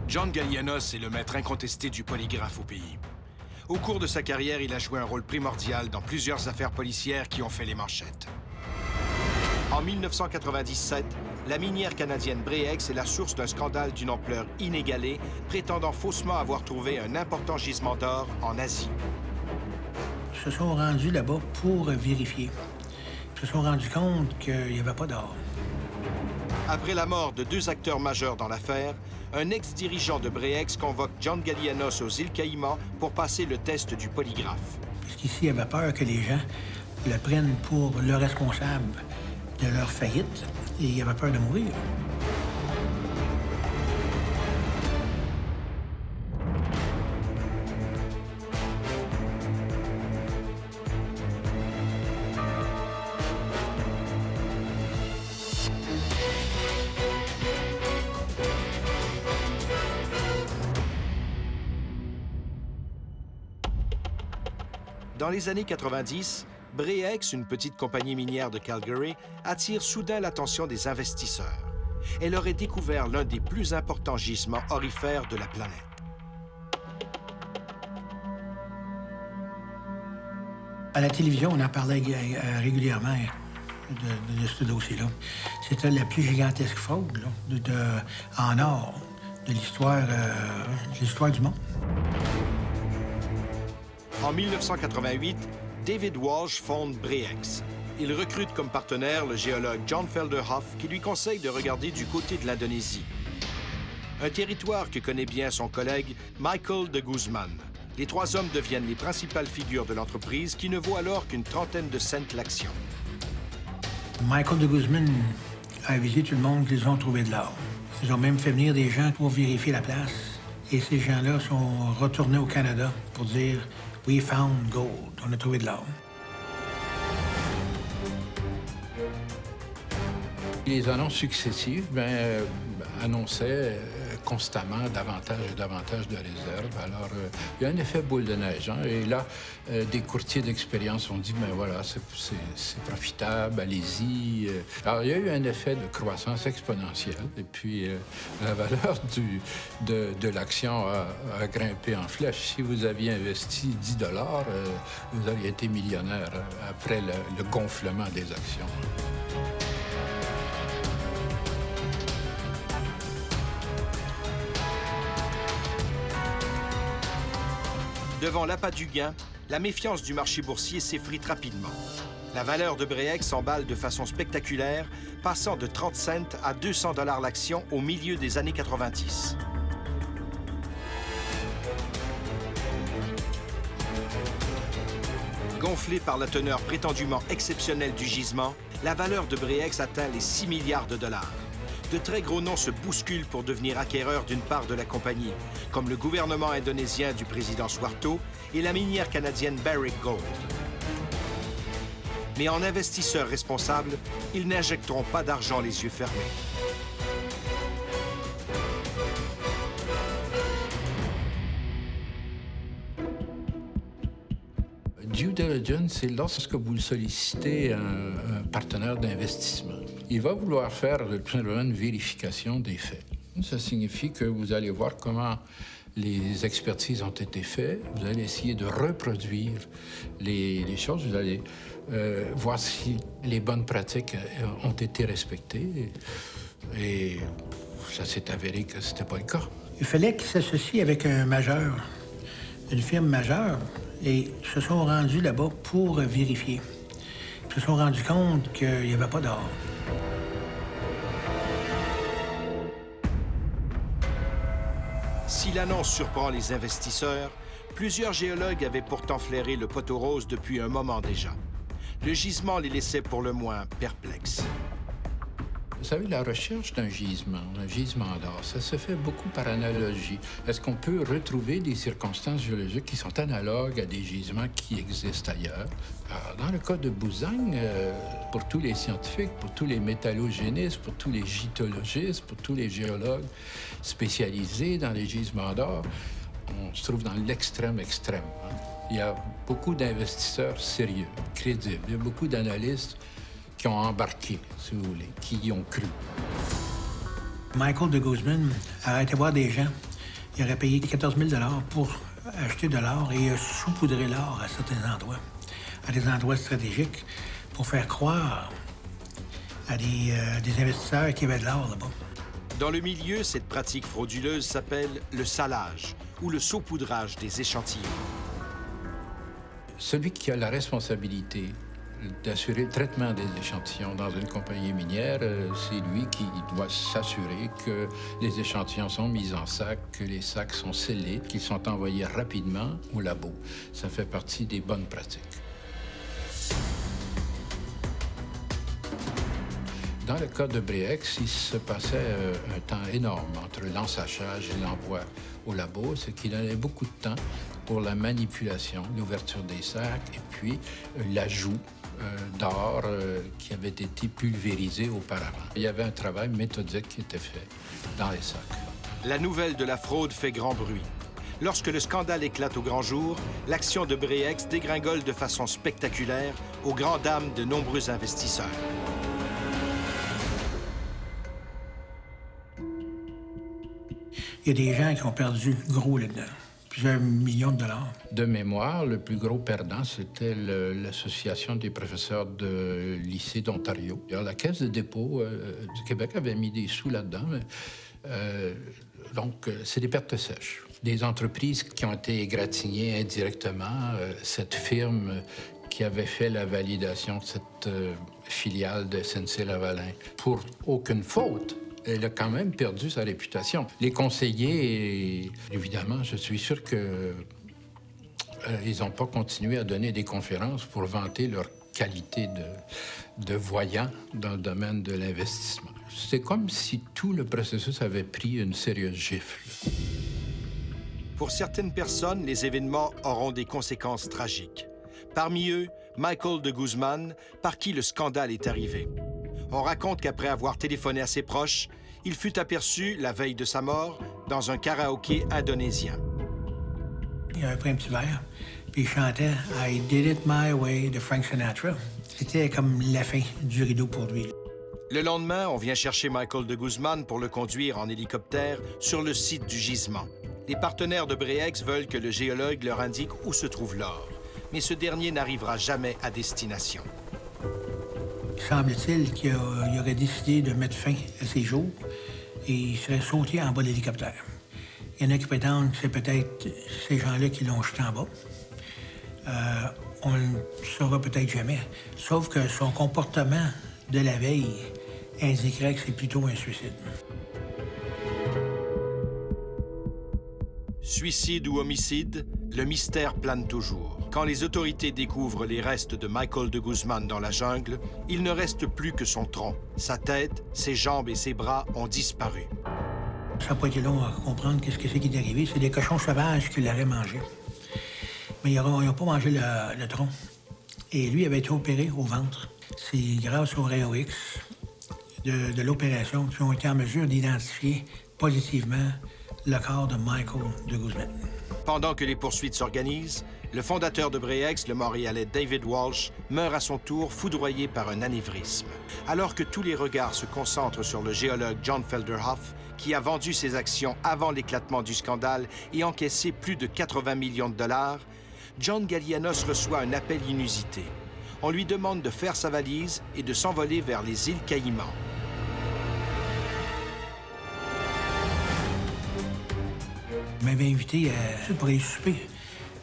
John Gallianos est le maître incontesté du polygraphe au pays. Au cours de sa carrière, il a joué un rôle primordial dans plusieurs affaires policières qui ont fait les manchettes. En 1997, la minière canadienne Bre-X est la source d'un scandale d'une ampleur inégalée, prétendant faussement avoir trouvé un important gisement d'or en Asie. Ils se sont rendus là-bas pour vérifier. Ils se sont rendus compte qu'il n'y avait pas d'or. Après la mort de deux acteurs majeurs dans l'affaire, un ex-dirigeant de Bre-X convoque John Gallianos aux îles Caïmans pour passer le test du polygraphe. Parce qu'ici, il avait peur que les gens le prennent pour le responsable de leur faillite et il avait peur de mourir. Dans les années 90, Bre-X, une petite compagnie minière de Calgary, attire soudain l'attention des investisseurs. Elle aurait découvert l'un des plus importants gisements aurifères de la planète. À la télévision, on en parlait régulièrement de ce dossier-là. C'était la plus gigantesque fraude là, en or de l'histoire du monde. En 1988, David Walsh fonde Bre-X. Il recrute comme partenaire le géologue John Felderhoff qui lui conseille de regarder du côté de l'Indonésie. Un territoire que connaît bien son collègue Michael de Guzman. Les trois hommes deviennent les principales figures de l'entreprise qui ne vaut alors qu'une trentaine de cents l'action. Michael de Guzman a avisé tout le monde qu'ils ont trouvé de l'or. Ils ont même fait venir des gens pour vérifier la place. Et ces gens-là sont retournés au Canada pour dire « We found gold ». On a trouvé de l'or. Les annonces successives annonçaient constamment davantage et davantage de réserves. Alors, il y a un effet boule de neige. Hein? Et là, des courtiers d'expérience ont dit, mais voilà, c'est profitable, allez-y. Alors, il y a eu un effet de croissance exponentielle. Et puis, la valeur de l'action a grimpé en flèche. Si vous aviez investi 10 $, vous auriez été millionnaire après le gonflement des actions. Devant l'appât du gain, la méfiance du marché boursier s'effrite rapidement. La valeur de Bre-X s'emballe de façon spectaculaire, passant de 30 cents à 200 $ l'action au milieu des années 90. Gonflée par la teneur prétendument exceptionnelle du gisement, la valeur de Bre-X atteint les 6 milliards $. De très gros noms se bousculent pour devenir acquéreurs d'une part de la compagnie, comme le gouvernement indonésien du président Suharto et la minière canadienne Barrick Gold. Mais en investisseurs responsables, ils n'injecteront pas d'argent les yeux fermés. Due diligence, c'est lorsque vous sollicitez un partenaire d'investissement. Il va vouloir faire tout simplement une vérification des faits. Ça signifie que vous allez voir comment les expertises ont été faites. Vous allez essayer de reproduire les choses. Vous allez voir si les bonnes pratiques ont été respectées. Et ça s'est avéré que ce n'était pas le cas. Il fallait qu'ils s'associent avec un majeur, une firme majeure, et se sont rendus là-bas pour vérifier. Ils se sont rendus compte qu'il n'y avait pas d'or. Si l'annonce surprend les investisseurs, plusieurs géologues avaient pourtant flairé le poteau rose depuis un moment déjà. Le gisement les laissait pour le moins perplexes. Vous savez, la recherche d'un gisement d'or, ça se fait beaucoup par analogie. Est-ce qu'on peut retrouver des circonstances géologiques qui sont analogues à des gisements qui existent ailleurs? Alors, dans le cas de Buzang, pour tous les scientifiques, pour tous les métallogénistes, pour tous les gytologistes, pour tous les géologues spécialisés dans les gisements d'or, on se trouve dans l'extrême extrême. Il y a beaucoup d'investisseurs sérieux, crédibles. Il y a beaucoup d'analystes qui ont embarqué, si vous voulez, qui y ont cru. Michael de Guzman a été voir des gens Il aurait payé 14 000 pour acheter de l'or et saupoudrer l'or à certains endroits, à des endroits stratégiques, pour faire croire à des investisseurs qui avaient de l'or là-bas. Dans le milieu, cette pratique frauduleuse s'appelle le salage ou le saupoudrage des échantillons. Celui qui a la responsabilité d'assurer le traitement des échantillons dans une compagnie minière, c'est lui qui doit s'assurer que les échantillons sont mis en sac, que les sacs sont scellés, qu'ils sont envoyés rapidement au labo. Ça fait partie des bonnes pratiques. Dans le cas de Breex, il se passait un temps énorme entre l'ensachage et l'envoi au labo, ce qui donnait beaucoup de temps pour la manipulation, l'ouverture des sacs et puis l'ajout d'or qui avait été pulvérisé auparavant. Il y avait un travail méthodique qui était fait dans les sacs. La nouvelle de la fraude fait grand bruit. Lorsque le scandale éclate au grand jour, l'action de Breex dégringole de façon spectaculaire aux grandes dames de nombreux investisseurs. Il y a des gens qui ont perdu gros là-dedans, plusieurs millions de dollars. De mémoire, le plus gros perdant, c'était l'Association des professeurs de lycée d'Ontario. La Caisse de dépôt du Québec avait mis des sous là-dedans. Donc, c'est des pertes sèches. Des entreprises qui ont été égratignées indirectement. Cette firme qui avait fait la validation de cette filiale de SNC-Lavalin, pour aucune faute, elle a quand même perdu sa réputation. Les conseillers, évidemment, je suis sûr que ils n'ont pas continué à donner des conférences pour vanter leur qualité de voyants dans le domaine de l'investissement. C'est comme si tout le processus avait pris une sérieuse gifle. Pour certaines personnes, les événements auront des conséquences tragiques. Parmi eux, Michael de Guzman, par qui le scandale est arrivé. On raconte qu'après avoir téléphoné à ses proches, il fut aperçu, la veille de sa mort, dans un karaoké indonésien. Il avait pris un petit verre, puis il chantait « I did it my way » de Frank Sinatra. C'était comme la fin du rideau pour lui. Le lendemain, on vient chercher Michael de Guzman pour le conduire en hélicoptère sur le site du gisement. Les partenaires de Breex veulent que le géologue leur indique où se trouve l'or, mais ce dernier n'arrivera jamais à destination. Semble-t-il qu'il aurait décidé de mettre fin à ses jours et il serait sauté en bas de l'hélicoptère. Il y en a qui prétendent que c'est peut-être ces gens-là qui l'ont jeté en bas. On ne le saura peut-être jamais. Sauf que son comportement de la veille indiquerait que c'est plutôt un suicide. Suicide ou homicide, le mystère plane toujours. Quand les autorités découvrent les restes de Michael de Guzman dans la jungle, il ne reste plus que son tronc. Sa tête, ses jambes et ses bras ont disparu. Ça n'a pas été long à comprendre qu'est-ce que c'est qui est arrivé. C'est des cochons sauvages qui l'auraient mangé. Mais ils n'ont pas mangé le tronc. Et lui avait été opéré au ventre. C'est grâce au rayon X de l'opération qu'ils ont été en mesure d'identifier positivement le corps de Michael de Guzman. Pendant que les poursuites s'organisent, le fondateur de Breex, le Montréalais David Walsh, meurt à son tour foudroyé par un anévrisme. Alors que tous les regards se concentrent sur le géologue John Felderhoff, qui a vendu ses actions avant l'éclatement du scandale et encaissé plus de 80 millions de dollars, John Gallianos reçoit un appel inusité. On lui demande de faire sa valise et de s'envoler vers les îles Caïmans. Il m'avait invité pour aller souper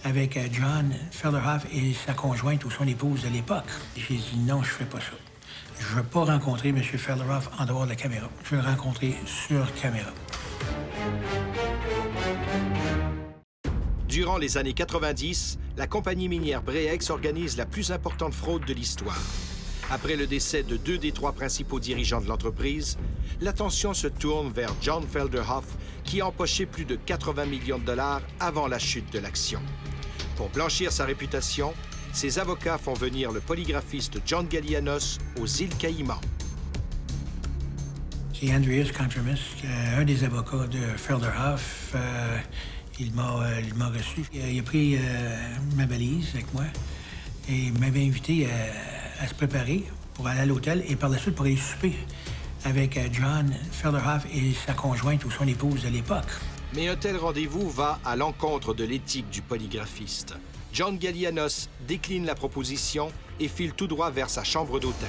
avec John Felderhoff et sa conjointe ou son épouse de l'époque. J'ai dit non, je fais pas ça. Je ne veux pas rencontrer M. Felderhoff en dehors de la caméra. Je veux le rencontrer sur caméra. Durant les années 90, la compagnie minière Breex organise la plus importante fraude de l'histoire. Après le décès de 2 des 3 principaux dirigeants de l'entreprise, l'attention se tourne vers John Felderhoff, qui a empoché plus de 80 millions de dollars avant la chute de l'action. Pour blanchir sa réputation, ses avocats font venir le polygraphiste John Gallianos aux îles Caïmans. C'est Andreas Contramus, un des avocats de Felderhoff. Il m'a reçu. Il a pris ma valise avec moi et m'avait invité à se préparer pour aller à l'hôtel et par la suite pour aller souper avec John Felderhoff et sa conjointe ou son épouse de l'époque. Mais un tel rendez-vous va à l'encontre de l'éthique du polygraphiste. John Gallianos décline la proposition et file tout droit vers sa chambre d'hôtel.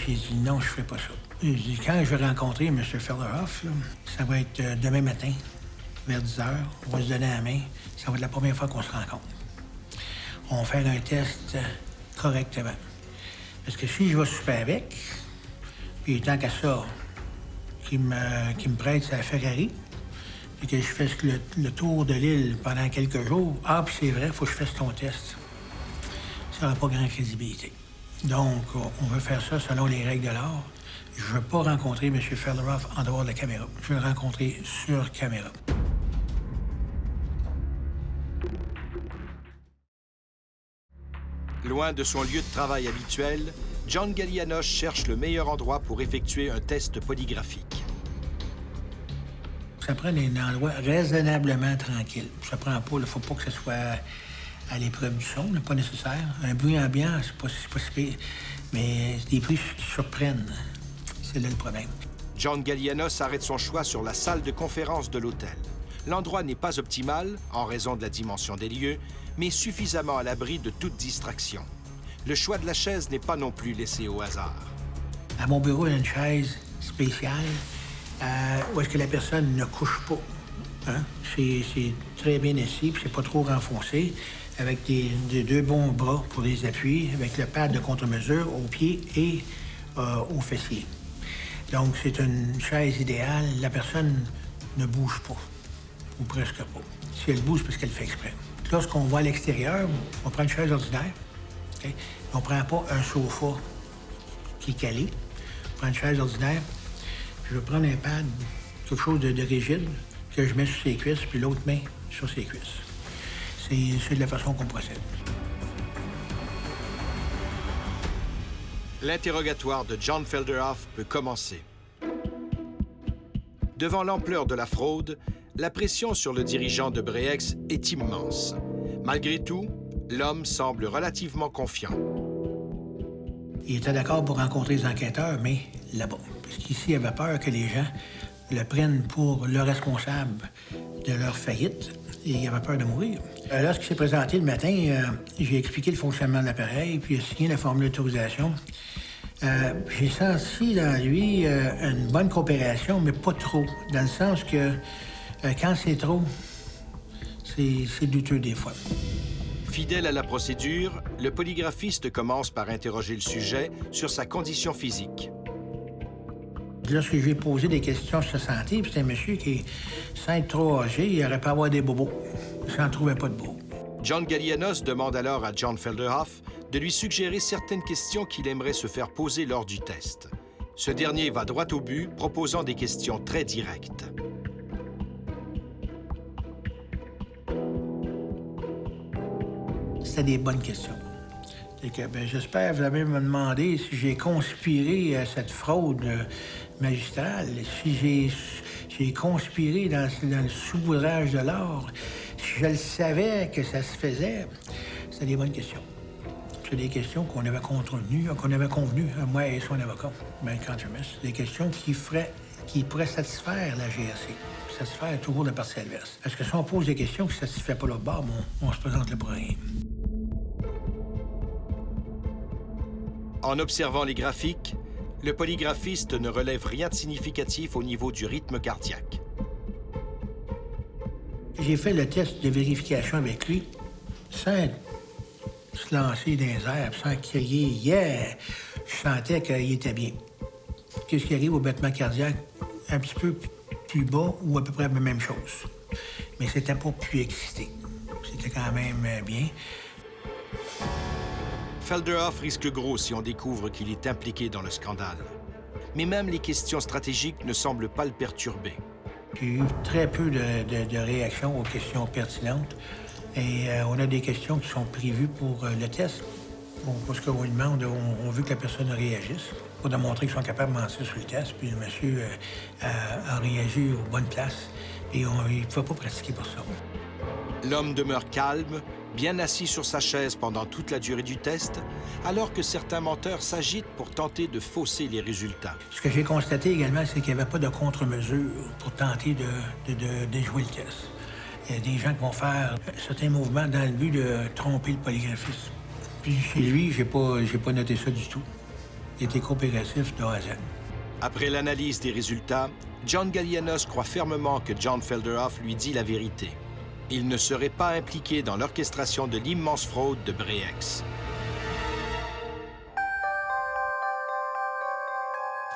J'ai dit non, je ne ferai pas ça. J'ai dit, quand je vais rencontrer M. Felderhoff, là, ça va être demain matin, vers 10 h. On va se donner la main. Ça va être la première fois qu'on se rencontre. On va faire un test correctement. Parce que si je vais super avec, puis tant qu'à ça, qui me prête sa Ferrari, puis que je fasse le tour de l'île pendant quelques jours, ah, puis c'est vrai, il faut que je fasse ton test. Ça n'aura pas grande crédibilité. Donc, on veut faire ça selon les règles de l'art. Je ne veux pas rencontrer M. Felderhoff en dehors de la caméra. Je veux le rencontrer sur caméra. Loin de son lieu de travail habituel, John Gallianos cherche le meilleur endroit pour effectuer un test polygraphique. Ça prend un endroit raisonnablement tranquille. Ça prend pas, il ne faut pas que ce soit à l'épreuve du son, pas nécessaire. Un bruit ambiant, c'est pas si pire. Mais des bruits qui surprennent. C'est là le problème. John Gallianos arrête son choix sur la salle de conférence de l'hôtel. L'endroit n'est pas optimal, en raison de la dimension des lieux, mais suffisamment à l'abri de toute distraction. Le choix de la chaise n'est pas non plus laissé au hasard. À mon bureau, il y a une chaise spéciale où est-ce que la personne ne couche pas. Hein? C'est très bien assis, puis c'est pas trop renfoncé, avec des deux bons bras pour les appuis, avec le pad de contre-mesure aux pieds et aux fessiers. Donc, c'est une chaise idéale. La personne ne bouge pas, ou presque pas. Si elle bouge, c'est parce qu'elle fait exprès. Lorsqu'on va à l'extérieur, on prend une chaise ordinaire. Okay? On ne prend pas un sofa qui est calé. On prend une chaise ordinaire. Je vais prendre un pad, quelque chose de rigide, que je mets sur ses cuisses, puis l'autre main sur ses cuisses. C'est de la façon qu'on procède. L'interrogatoire de John Felderhoff peut commencer. Devant l'ampleur de la fraude, la pression sur le dirigeant de Breex est immense. Malgré tout, l'homme semble relativement confiant. Il était d'accord pour rencontrer les enquêteurs, mais là-bas. Parce qu'ici, il avait peur que les gens le prennent pour le responsable de leur faillite et il avait peur de mourir. Lorsqu'il s'est présenté le matin, j'ai expliqué le fonctionnement de l'appareil, puis il a signé la formule d'autorisation. J'ai senti dans lui une bonne coopération, mais pas trop, dans le sens que quand c'est trop, c'est douteux des fois. Fidèle à la procédure, le polygraphiste commence par interroger le sujet sur sa condition physique. Lorsque j'ai posé des questions sur sa santé, puis c'était un monsieur qui, sans être trop âgé, il aurait pas avoir des bobos. Il n'en trouvait pas de beaux. John Gallianos demande alors à John Felderhoff de lui suggérer certaines questions qu'il aimerait se faire poser lors du test. Ce dernier va droit au but, proposant des questions très directes. C'était des bonnes questions. J'espère que vous allez me demander si j'ai conspiré à cette fraude magistrale, si j'ai conspiré dans le saupoudrage de l'or, si je le savais que ça se faisait. C'est des bonnes questions. C'est des questions qu'on avait convenues, moi et son avocat, Ben Contremas. Des questions qui pourraient satisfaire la GRC, satisfaire toujours la partie adverse. Parce que si on pose des questions qui ne satisfait pas l'autre bord, on se présente le pour rien. En observant les graphiques, le polygraphiste ne relève rien de significatif au niveau du rythme cardiaque. J'ai fait le test de vérification avec lui sans se lancer dans les airs, sans crier « Yeah ». Je sentais qu'il était bien. Qu'est-ce qui arrive au battement cardiaque? Un petit peu plus bas ou à peu près la même chose. Mais c'était pas plus excité. C'était quand même bien. Felderhoff risque gros si on découvre qu'il est impliqué dans le scandale. Mais même les questions stratégiques ne semblent pas le perturber. J'ai eu très peu de réactions aux questions pertinentes. Et on a des questions qui sont prévues pour le test. Parce qu'on lui demande, on veut que la personne réagisse pour démontrer qu'ils sont capables de mentir sur le test. Puis le monsieur a réagi aux bonnes places. Et il ne pouvait pas pratiquer pour ça. L'homme demeure calme, bien assis sur sa chaise pendant toute la durée du test, alors que certains menteurs s'agitent pour tenter de fausser les résultats. Ce que j'ai constaté également, c'est qu'il n'y avait pas de contre-mesure pour tenter de déjouer le test. Il y a des gens qui vont faire certains mouvements dans le but de tromper le polygraphiste. Puis chez lui, j'ai pas noté ça du tout. Il était coopératif de A à Z. Après l'analyse des résultats, John Gallianos croit fermement que John Felderhoff lui dit la vérité. Il ne serait pas impliqué dans l'orchestration de l'immense fraude de Breex.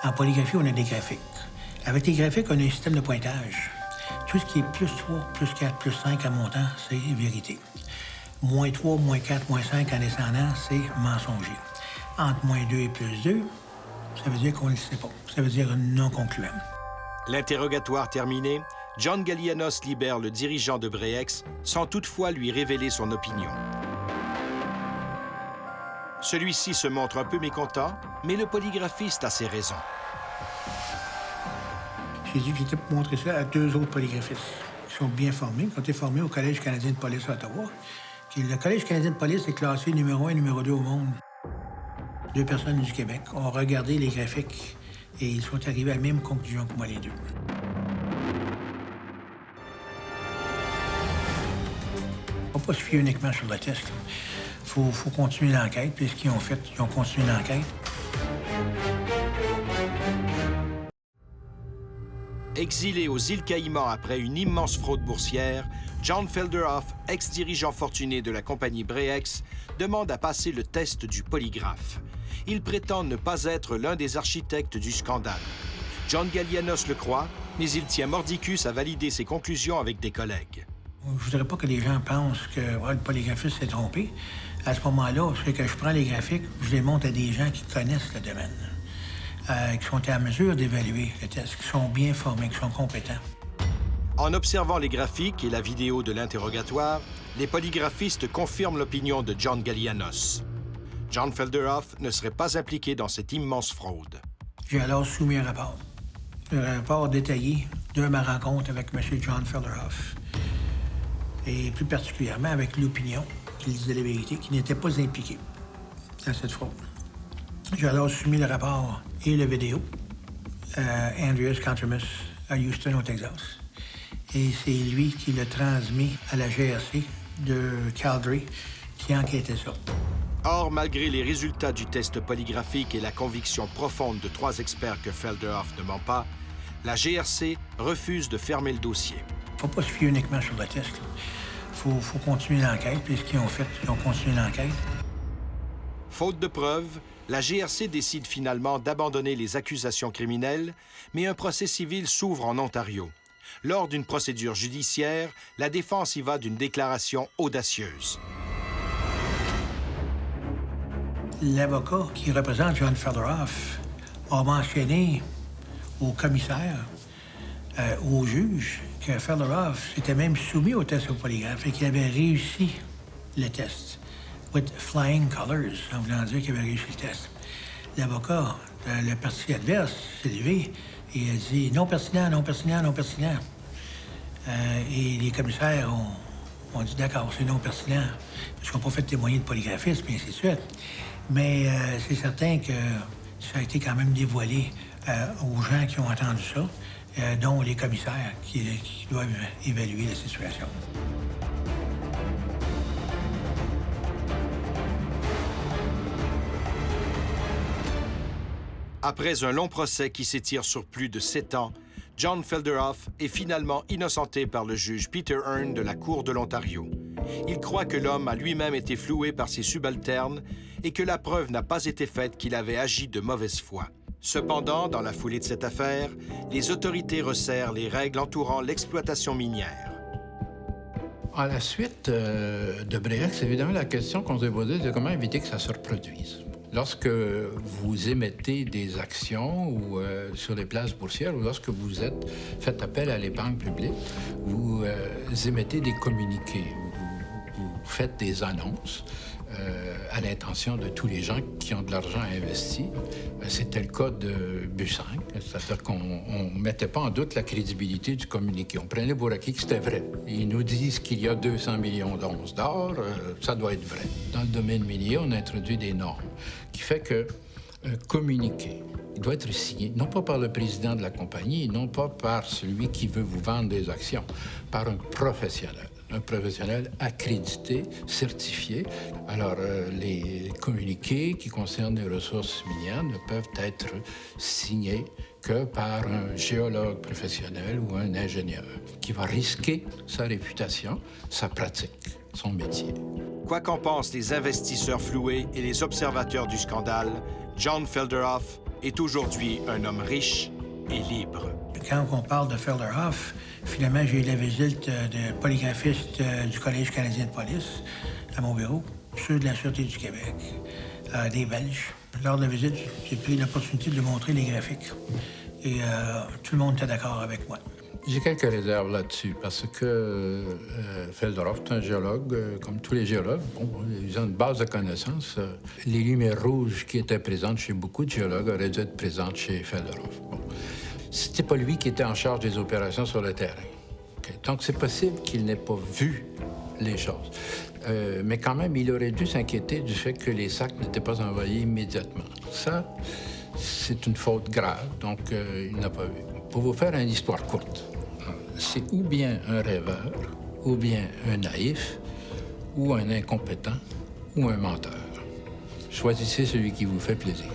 En polygraphie, on a des graphiques. Avec les graphiques, on a un système de pointage. Tout ce qui est plus 3, plus 4, plus 5 en montant, c'est vérité. Moins 3, moins 4, moins 5 en descendant, c'est mensonger. Entre moins 2 et plus 2, ça veut dire qu'on ne le sait pas. Ça veut dire non concluant. L'interrogatoire terminé, John Gallianos libère le dirigeant de Breex sans toutefois lui révéler son opinion. Celui-ci se montre un peu mécontent, mais le polygraphiste a ses raisons. J'ai dit que j'étais pour montrer ça à 2 autres polygraphistes. Ils sont bien formés. Ils ont été formés au Collège canadien de police à Ottawa. Puis le Collège canadien de police est classé numéro 1 et numéro 2 au monde. 2 personnes du Québec ont regardé les graphiques et ils sont arrivés à la même conclusion que moi, les deux. Il ne faut pas se fier uniquement sur le test. Il faut continuer l'enquête. Puis ce qu'ils ont fait, ils ont continué l'enquête. Exilé aux îles Caïmans après une immense fraude boursière, John Felderhoff, ex-dirigeant fortuné de la compagnie Breex, demande à passer le test du polygraphe. Il prétend ne pas être l'un des architectes du scandale. John Gallianos le croit, mais il tient mordicus à valider ses conclusions avec des collègues. Je ne voudrais pas que les gens pensent que le polygraphiste s'est trompé. À ce moment-là, c'est que je prends les graphiques, je les montre à des gens qui connaissent le domaine, qui sont à mesure d'évaluer le test, qui sont bien formés, qui sont compétents. En observant les graphiques et la vidéo de l'interrogatoire, les polygraphistes confirment l'opinion de John Gallianos. John Felderhoff ne serait pas impliqué dans cette immense fraude. J'ai alors soumis un rapport détaillé de ma rencontre avec M. John Felderhoff, et plus particulièrement avec l'opinion qu'il disait la vérité, qu'il n'était pas impliqué dans cette fraude. J'ai alors soumis le rapport et la vidéo à Andreas Contremus à Houston, au Texas. Et c'est lui qui l'a transmis à la GRC de Calgary qui enquêtait ça. Or, malgré les résultats du test polygraphique et la conviction profonde de 3 experts que Felderhoff ne ment pas, la GRC refuse de fermer le dossier. Il ne faut pas se fier uniquement sur le test. Il faut continuer l'enquête, puis ce qu'ils ont fait, ils ont continué l'enquête. Faute de preuves, la GRC décide finalement d'abandonner les accusations criminelles, mais un procès civil s'ouvre en Ontario. Lors d'une procédure judiciaire, la défense y va d'une déclaration audacieuse. L'avocat qui représente John Felderhoff a mentionné au commissaire, au juge, que Felderhoff s'était même soumis au test au polygraphe et qu'il avait réussi le test. With flying colors, en voulant dire qu'il avait réussi le test. L'avocat, le parti adverse, s'est levé et a dit « non pertinent, non pertinent, non pertinent ». Et les commissaires ont dit « d'accord, c'est non pertinent », parce qu'on n'a pas fait témoigner de polygraphiste, puis ainsi de suite. Mais c'est certain que ça a été quand même dévoilé aux gens qui ont entendu ça, dont les commissaires qui doivent évaluer la situation. Après un long procès qui s'étire sur plus de 7 ans, John Felderhoff est finalement innocenté par le juge Peter Hearn de la Cour de l'Ontario. Il croit que l'homme a lui-même été floué par ses subalternes et que la preuve n'a pas été faite qu'il avait agi de mauvaise foi. Cependant, dans la foulée de cette affaire, les autorités resserrent les règles entourant l'exploitation minière. À la suite de Breex, évidemment, la question qu'on s'est posée, c'est comment éviter que ça se reproduise. Lorsque vous émettez des actions ou, sur les places boursières ou lorsque vous faites appel à l'épargne publique, vous émettez des communiqués, vous faites des annonces à l'intention de tous les gens qui ont de l'argent à investir. C'était le cas de Busang, c'est-à-dire qu'on ne mettait pas en doute la crédibilité du communiqué. On prenait pour acquis que c'était vrai. Ils nous disent qu'il y a 200 millions d'onces d'or, ça doit être vrai. Dans le domaine minier, on a introduit des normes qui fait que un communiqué, il doit être signé, non pas par le président de la compagnie, non pas par celui qui veut vous vendre des actions, par un professionnel accrédité, certifié. Alors, les communiqués qui concernent les ressources minières ne peuvent être signés que par un géologue professionnel ou un ingénieur qui va risquer sa réputation, sa pratique, son métier. Quoi qu'en pensent les investisseurs floués et les observateurs du scandale, John Felderhoff est aujourd'hui un homme riche et libre. Quand on parle de Felderhoff, finalement, j'ai eu la visite de polygraphistes du Collège canadien de police à mon bureau, ceux de la Sûreté du Québec, des Belges. Lors de la visite, j'ai pris l'opportunité de lui montrer les graphiques. Et tout le monde était d'accord avec moi. J'ai quelques réserves là-dessus, parce que Felderhoff est un géologue, comme tous les géologues. Bon, ils ont une base de connaissances. Les lumières rouges qui étaient présentes chez beaucoup de géologues auraient dû être présentes chez Felderhoff. Bon. C'était pas lui qui était en charge des opérations sur le terrain. Okay? Donc, c'est possible qu'il n'ait pas vu les choses. Mais quand même, il aurait dû s'inquiéter du fait que les sacs n'étaient pas envoyés immédiatement. Ça, c'est une faute grave, donc il n'a pas vu. Pour vous faire une histoire courte, c'est ou bien un rêveur, ou bien un naïf, ou un incompétent, ou un menteur. Choisissez celui qui vous fait plaisir.